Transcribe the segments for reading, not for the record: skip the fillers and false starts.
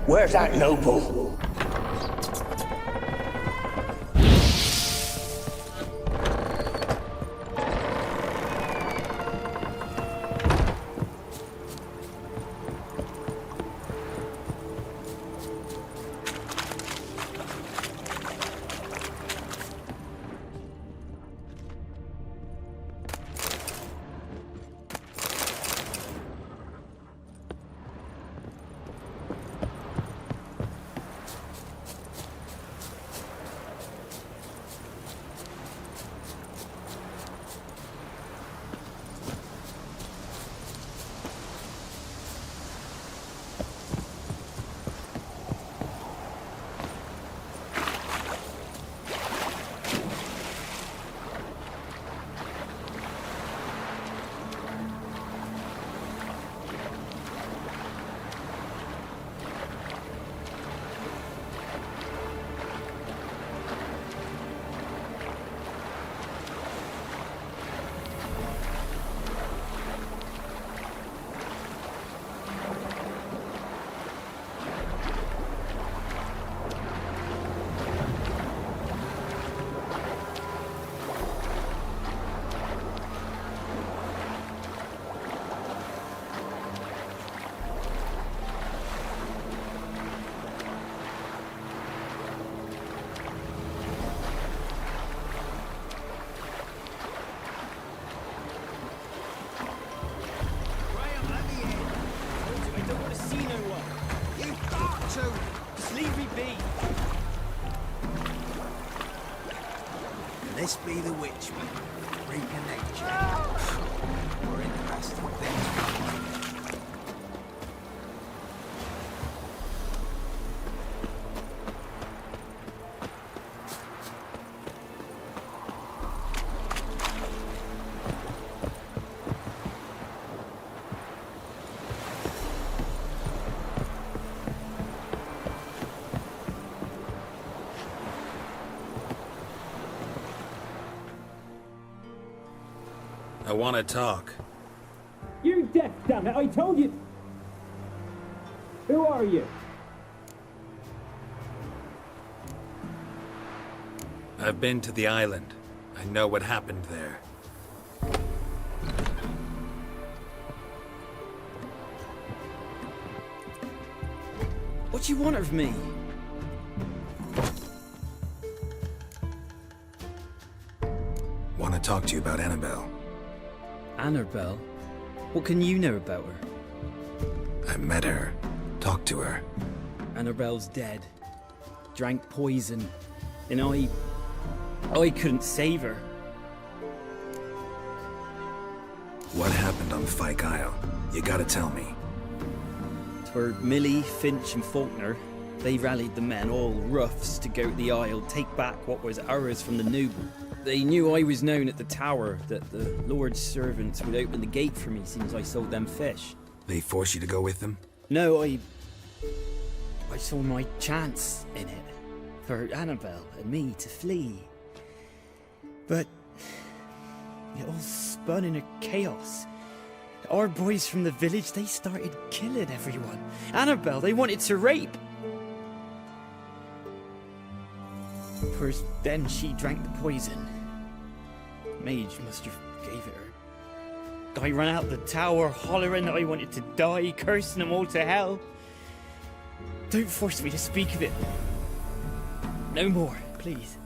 Where's that noble? This be the witch, reconnection. More interesting things. I want to talk. You're deaf, damn it! I told you. Who are you? I've been to the island. I know what happened there. What do you want of me? Want to talk to you about Annabelle. Annabelle? What can you know about her? I met her. Talked to her. Annabelle's dead. Drank poison. And I couldn't save her. What happened on Fyke Isle? You gotta tell me. For Millie, Finch and Faulkner, they rallied the men, all roughs, to go to the Isle, take back what was ours from the noob. They knew I was known at the tower, that the Lord's servants would open the gate for me since I sold them fish. They forced you to go with them? No, I saw my chance in it, for Annabelle and me to flee. But it all spun in a chaos. Our boys from the village, they started killing everyone. Annabelle, they wanted to rape. First, then she drank the poison. Mage must have gave it her. I ran out the tower, hollering that I wanted to die, cursing them all to hell. Don't force me to speak of it. No more, please.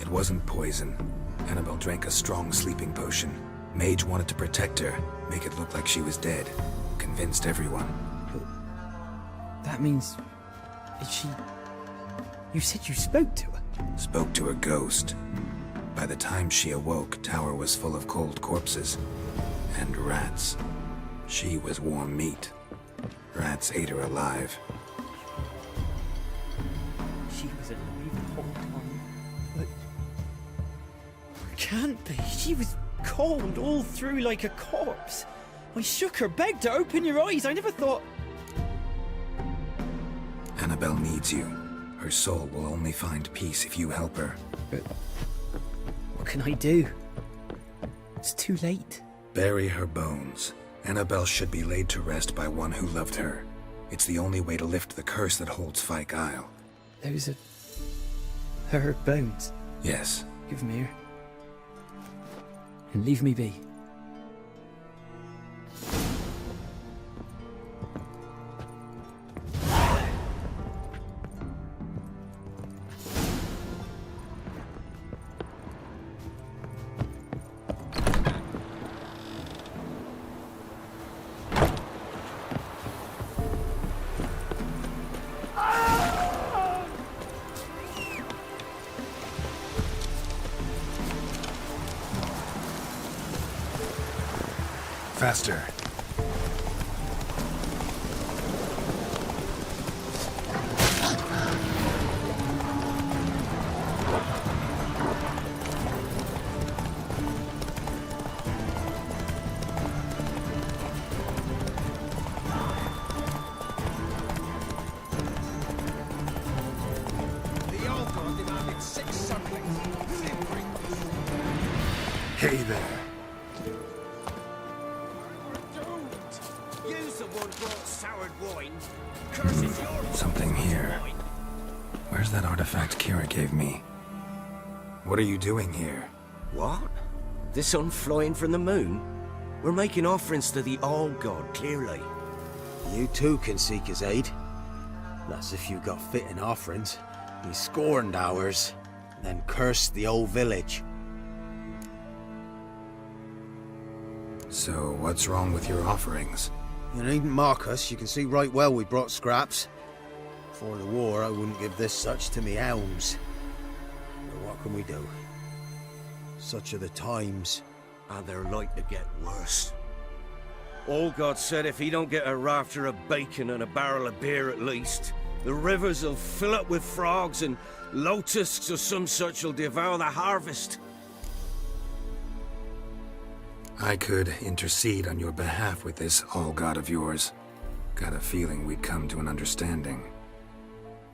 It wasn't poison. Annabelle drank a strong sleeping potion. Mage wanted to protect her, make it look like she was dead. Convinced everyone. But that means... Is she... You said you spoke to her? Spoke to a ghost. By the time she awoke, tower was full of cold corpses. And rats. She was warm meat. Rats ate her alive. She was alive the whole time. But... Can't be. She was cold all through like a corpse. I shook her, begged her, open your eyes. I never thought... Annabelle needs you. Her soul will only find peace if you help her. But... What can I do? It's too late. Bury her bones. Annabelle should be laid to rest by one who loved her. It's the only way to lift the curse that holds Fyke Isle. Those are her bones. Yes. Give them here. And leave me be. Faster. The old god demanded 6 something. Who did bring this? Hey there. You's the one brought soured wine. Curse is yours. Something here. Where's that artifact Keira gave me? What are you doing here? What? The sun flying from the moon? We're making offerings to the All-God, clearly. You too can seek his aid. That's if you got fitting offerings. He scorned ours, then cursed the old village. So, what's wrong with your offerings? You needn't mock us, you can see right well we brought scraps. Before the war, I wouldn't give this such to me elms. But what can we do? Such are the times, and they're like to get worse. All God said if he don't get a rafter of bacon and a barrel of beer at least, the rivers will fill up with frogs and locusts or some such will devour the harvest. I could intercede on your behalf with this all-god of yours. Got a feeling we'd come to an understanding.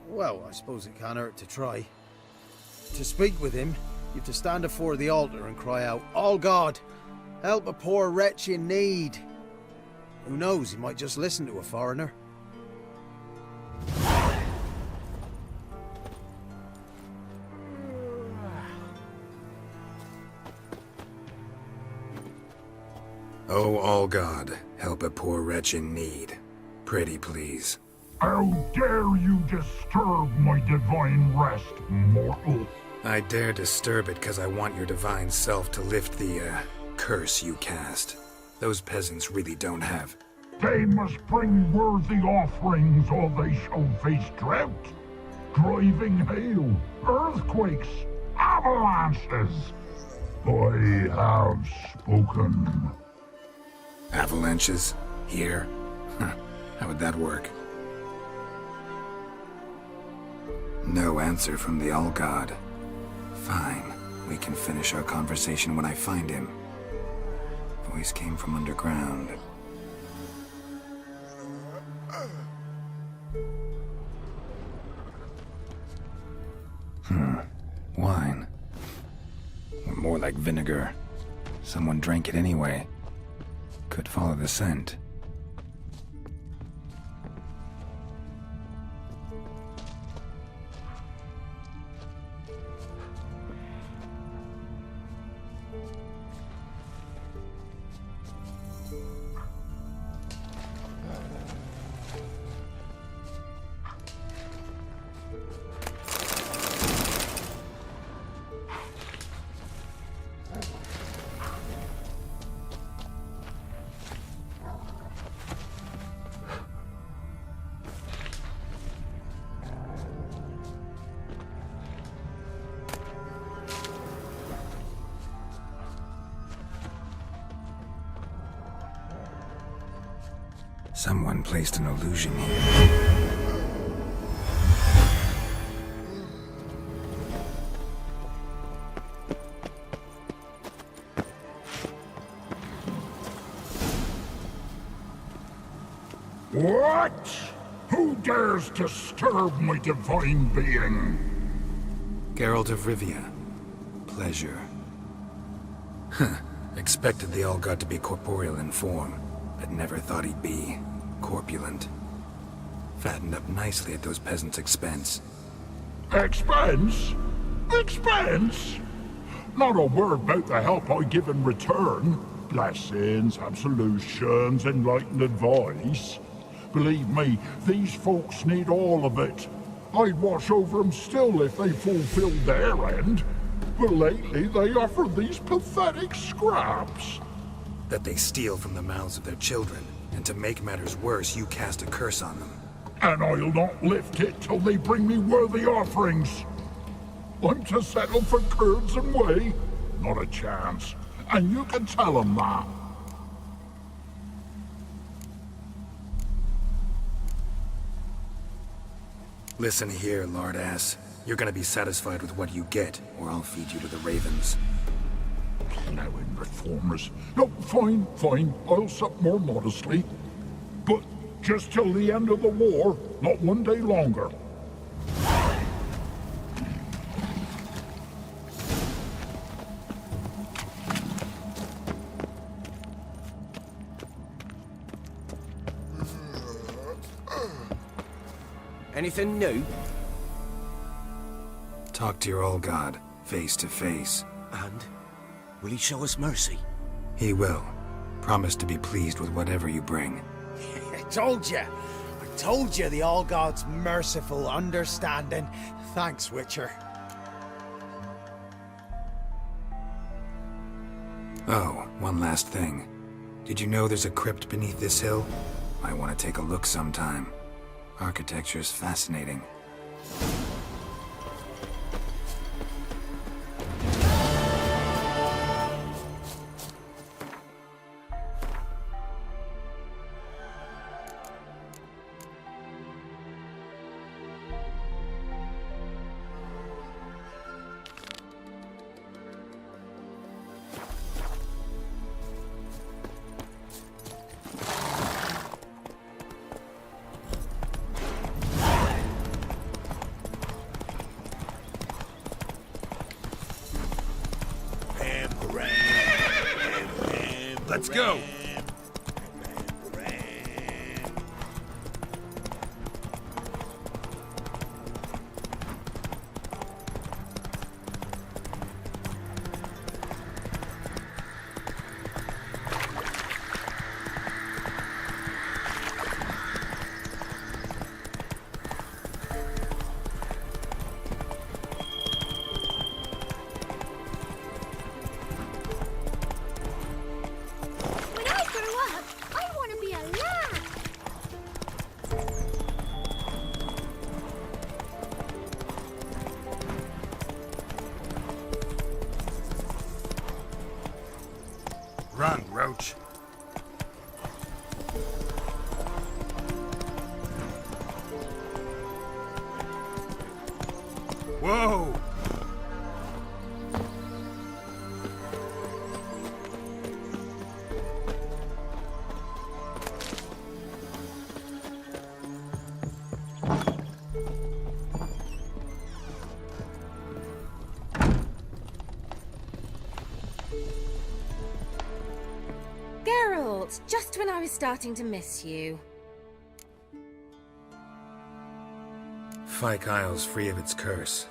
Well, I suppose it can't hurt to try. To speak with him, you have to stand before the altar and cry out, "All God, help a poor wretch in need." Who knows, he might just listen to a foreigner. Oh, all-god, help a poor wretch in need. Pretty please. How dare you disturb my divine rest, mortal? I dare disturb it because I want your divine self to lift the, curse you cast. Those peasants really don't have. They must bring worthy offerings or they shall face drought, driving hail, earthquakes, avalanches. I have spoken. Avalanches? Here? Huh. How would that work? No answer from the all-god. Fine. We can finish our conversation when I find him. Voice came from underground. Wine. Or more like vinegar. Someone drank it anyway. Could follow the scent. Someone placed an illusion here. What? Who dares disturb my divine being? Geralt of Rivia. Pleasure. Expected the all-god to be corporeal in form. but never thought he'd be corpulent. Fattened up nicely at those peasants' expense. Expense? Expense? Not a word about the help I give in return. Blessings, absolutions, enlightened advice. Believe me, these folks need all of it. I'd watch over them still if they fulfilled their end. But lately they offer these pathetic scraps. That they steal from the mouths of their children, and to make matters worse, you cast a curse on them. And I'll not lift it till they bring me worthy offerings. I'm to settle for curds and whey? Not a chance. And you can tell them that. Listen here, lard-ass. You're gonna be satisfied with what you get, or I'll feed you to the ravens. Plowing reformers. No, fine, fine. I'll sup more modestly. But just till the end of the war, not one day longer. Anything new? Talk to your old god, face to face. And? Will he show us mercy? He will. Promise to be pleased with whatever you bring. I told you! I told you the All-God's merciful, understanding. Thanks, Witcher. Oh, one last thing. Did you know there's a crypt beneath this hill? I want to take a look sometime. Architecture's fascinating. Let's go! Run, Roach. Whoa! Just when I was starting to miss you. Fyke Isle's free of its curse.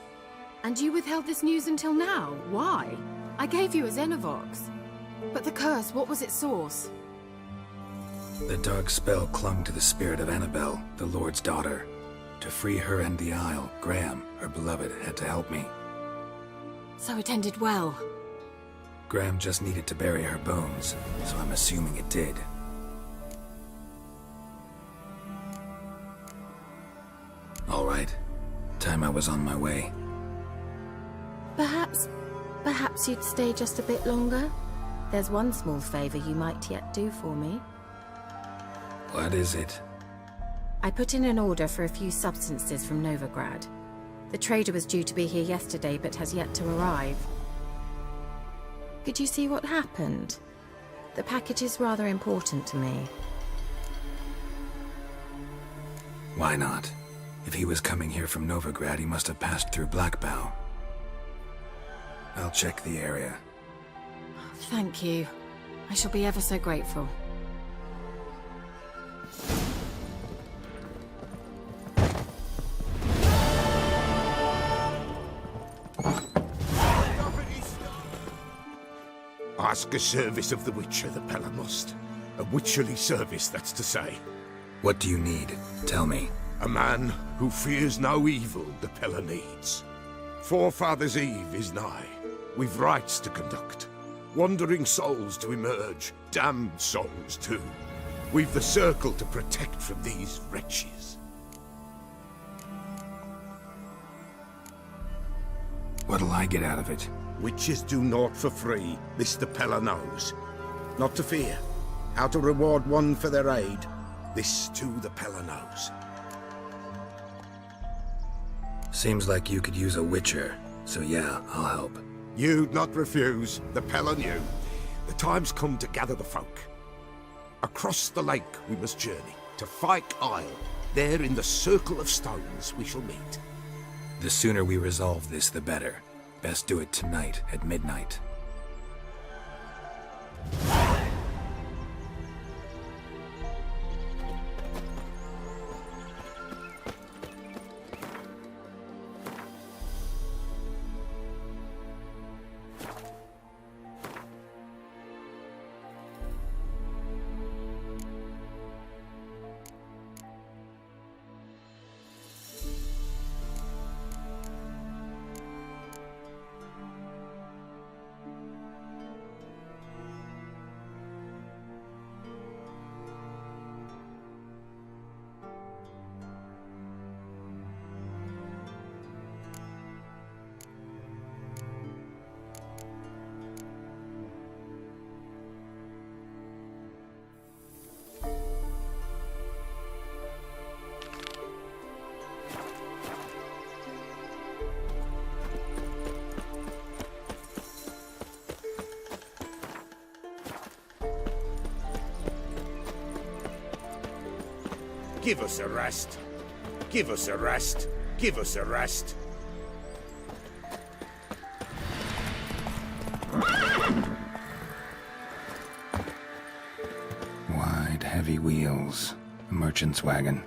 And you withheld this news until now? Why? I gave you a Xenovox. But the curse, what was its source? The dark spell clung to the spirit of Anabella, the Lord's daughter. To free her and the Isle, Graham, her beloved, had to help me. So it ended well. Graham just needed to bury her bones, so I'm assuming it did. All right. Time I was on my way. Perhaps you'd stay just a bit longer? There's one small favor you might yet do for me. What is it? I put in an order for a few substances from Novigrad. The trader was due to be here yesterday, but has yet to arrive. Could you see what happened? The package is rather important to me. Why not? If he was coming here from Novigrad, he must have passed through Blackbow. I'll check the area. Thank you. I shall be ever so grateful. Ask a service of the Witcher, the Pella must. A witcherly service, that's to say. What do you need? Tell me. A man who fears no evil the Pella needs. Forefathers' Eve is nigh. We've rites to conduct. Wandering souls to emerge, damned souls too. We've the circle to protect from these wretches. What'll I get out of it? Witches do naught for free, this the Pella knows. Not to fear. How to reward one for their aid, this too the Pella knows. Seems like you could use a witcher, so yeah, I'll help. You'd not refuse, the Pella knew. The time's come to gather the folk. Across the lake we must journey, to Fyke Isle. There in the circle of stones we shall meet. The sooner we resolve this, the better. Best do it tonight at midnight. Give us a rest. Give us a rest. Give us a rest. Wide, heavy wheels. A merchant's wagon.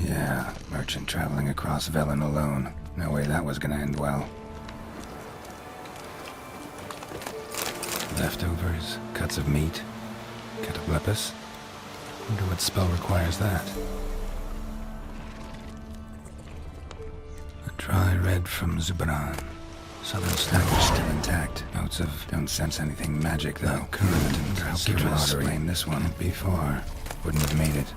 Yeah, merchant traveling across Velen alone. No way that was gonna end well. Leftovers, cuts of meat, cataplepis. Wonder what spell requires that. A dry red from Zubran. Southern snow still intact. Notes of don't sense anything magic though. Current and Keira explain this one before. Wouldn't have made it.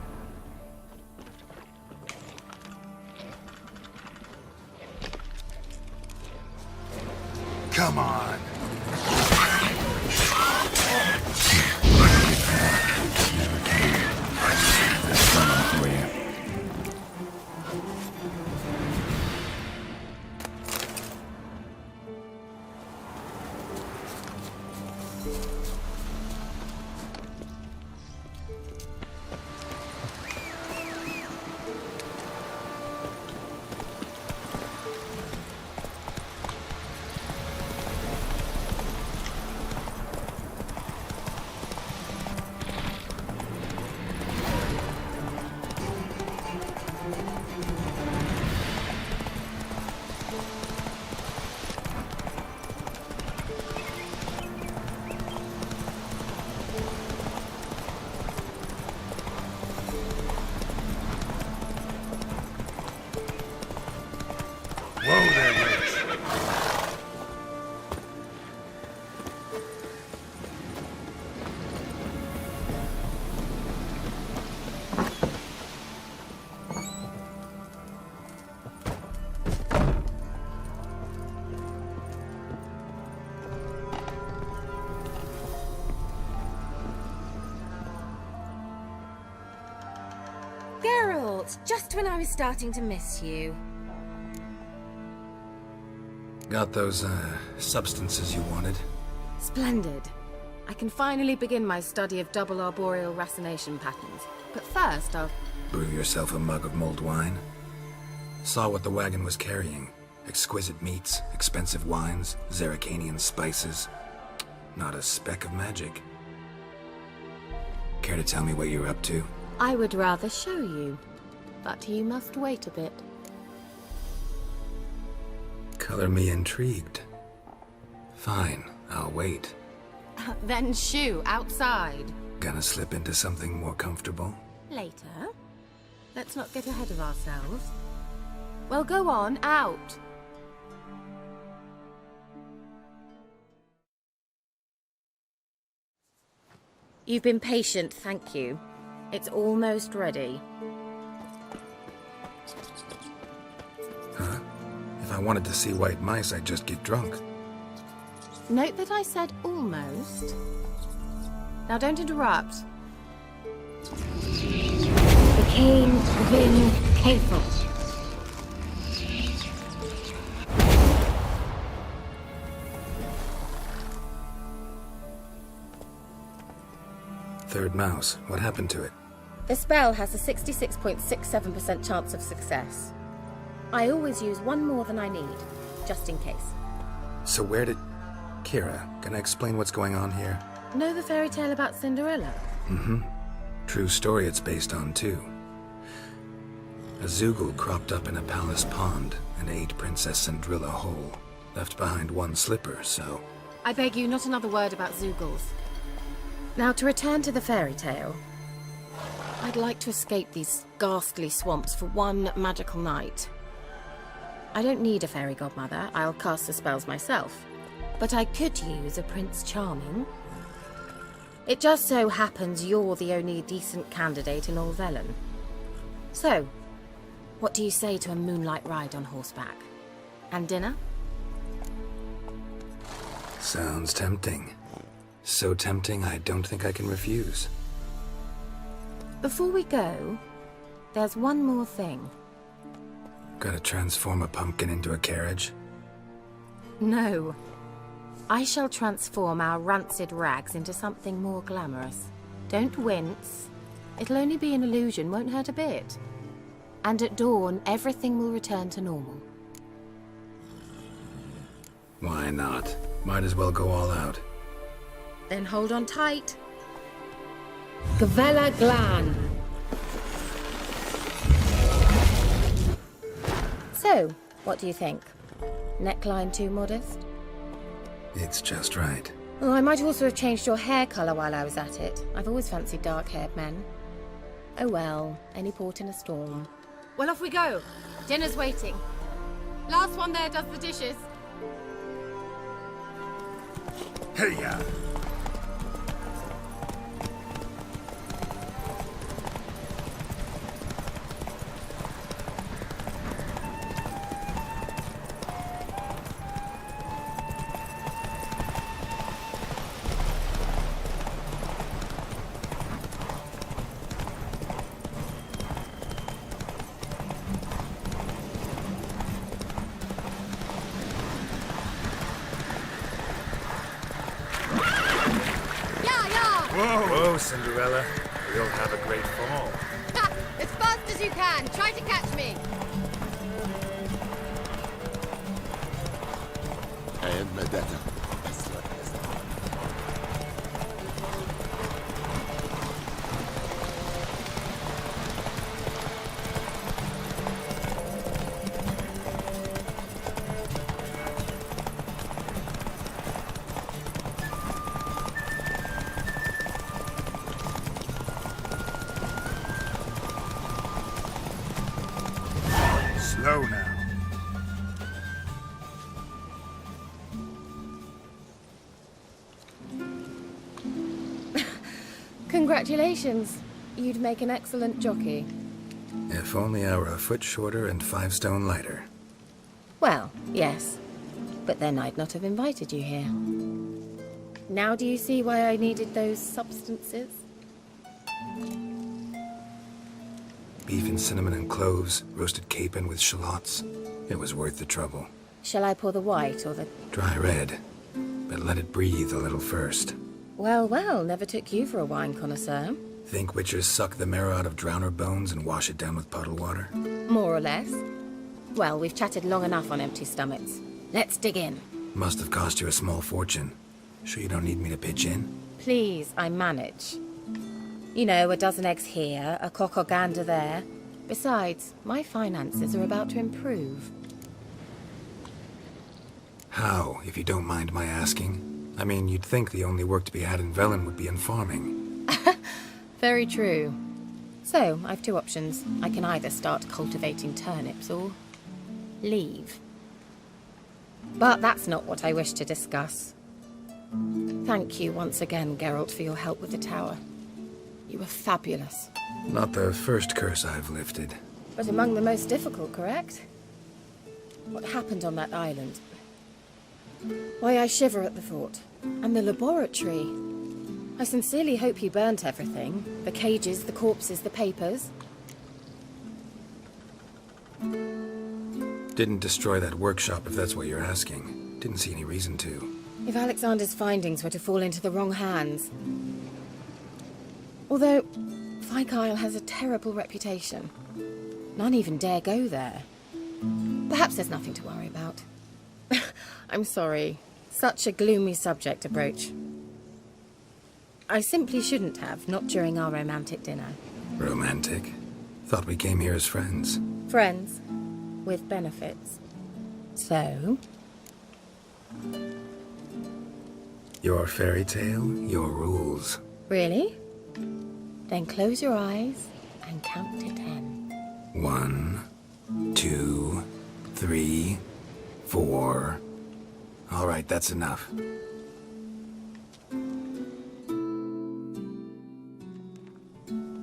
Come on. Never came. That's someone for you. Just when I was starting to miss you. Got those, substances you wanted? Splendid. I can finally begin my study of double arboreal racination patterns. But first, I'll... Brew yourself a mug of mulled wine? Saw what the wagon was carrying. Exquisite meats, expensive wines, Zeracanian spices. Not a speck of magic. Care to tell me what you're up to? I would rather show you. But you must wait a bit. Color me intrigued. Fine, I'll wait. Then shoo, outside. Gonna slip into something more comfortable? Later. Let's not get ahead of ourselves. Well, go on, out. You've been patient, thank you. It's almost ready. Huh? If I wanted to see white mice, I'd just get drunk. Note that I said almost. Now don't interrupt. Became Vin Kafel. Third mouse. What happened to it? The spell has a 66.67% chance of success. I always use one more than I need, just in case. So where did... Keira, can I explain what's going on here? Know the fairy tale about Cinderella? Mm-hmm. True story it's based on, too. A Zoogle cropped up in a palace pond and ate Princess Cinderella whole. Left behind one slipper, so... I beg you, not another word about Zoogles. Now, to return to the fairy tale, I'd like to escape these ghastly swamps for one magical night. I don't need a fairy godmother, I'll cast the spells myself. But I could use a Prince Charming. It just so happens you're the only decent candidate in all Velen. So, what do you say to a moonlight ride on horseback? And dinner? Sounds tempting. So tempting, I don't think I can refuse. Before we go, there's one more thing. Gotta transform a pumpkin into a carriage? No. I shall transform our rancid rags into something more glamorous. Don't wince. It'll only be an illusion, won't hurt a bit. And at dawn, everything will return to normal. Why not? Might as well go all out. Then hold on tight. Gavella Glan. So, what do you think? Neckline too modest? It's just right. Oh, I might also have changed your hair colour while I was at it. I've always fancied dark-haired men. Oh well, any port in a storm. Well, off we go. Dinner's waiting. Last one there does the dishes. Hey-ya! Whoa, Cinderella. We'll have a great fall. Ha! As fast as you can. Try to catch me. And Medetta. Slow now. Congratulations. You'd make an excellent jockey. If only I were a foot shorter and 5 stone lighter. Well, yes. But then I'd not have invited you here. Now do you see why I needed those substances? Beef and cinnamon and cloves, roasted capon with shallots. It was worth the trouble. Shall I pour the white or the... Dry red, but let it breathe a little first. Well, well, never took you for a wine connoisseur. Think witchers suck the marrow out of drowner bones and wash it down with puddle water? More or less. Well, we've chatted long enough on empty stomachs. Let's dig in. Must have cost you a small fortune. Sure you don't need me to pitch in? Please, I manage. You know, a dozen eggs here, a cock or gander there. Besides, my finances are about to improve. How, if you don't mind my asking? I mean, you'd think the only work to be had in Velen would be in farming. Very true. So, I've 2 options. I can either start cultivating turnips or... leave. But that's not what I wish to discuss. Thank you once again, Geralt, for your help with the tower. You were fabulous. Not the first curse I've lifted. But among the most difficult, correct? What happened on that island? Why, I shiver at the thought. And the laboratory. I sincerely hope you burnt everything. The cages, the corpses, the papers. Didn't destroy that workshop, if that's what you're asking. Didn't see any reason to. If Alexander's findings were to fall into the wrong hands... Although, Fyke Isle has a terrible reputation. None even dare go there. Perhaps there's nothing to worry about. I'm sorry. Such a gloomy subject to broach. I simply shouldn't have, not during our romantic dinner. Romantic? Thought we came here as friends. Friends. With benefits. So? Your fairy tale, your rules. Really? Then close your eyes and count to 10. 1, 2, 3, 4. All right, that's enough.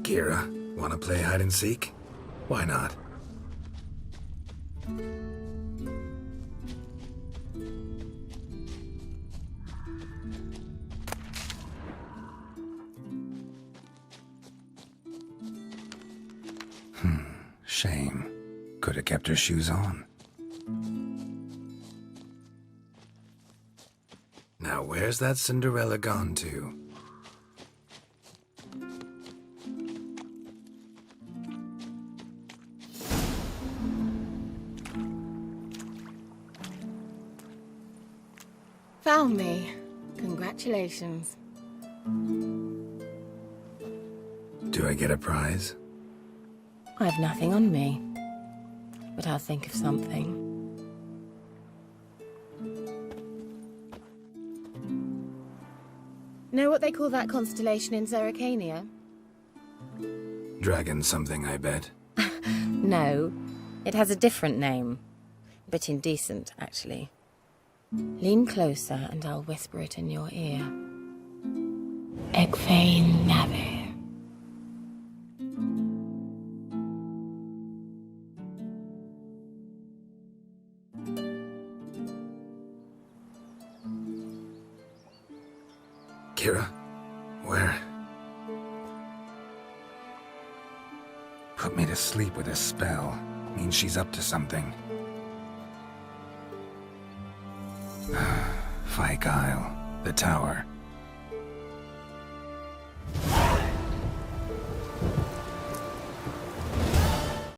Keira, wanna play hide and seek? Why not? Shame. Could have kept her shoes on. Now where's that Cinderella gone to? Found me. Congratulations. Do I get a prize? I've nothing on me. But I'll think of something. Know what they call that constellation in Zerrikania? Dragon something, I bet. No. It has a different name. A bit indecent, actually. Lean closer and I'll whisper it in your ear. Egfain Nave. Keira, where? Put me to sleep with a spell. Means she's up to something. Fyke Isle, the tower.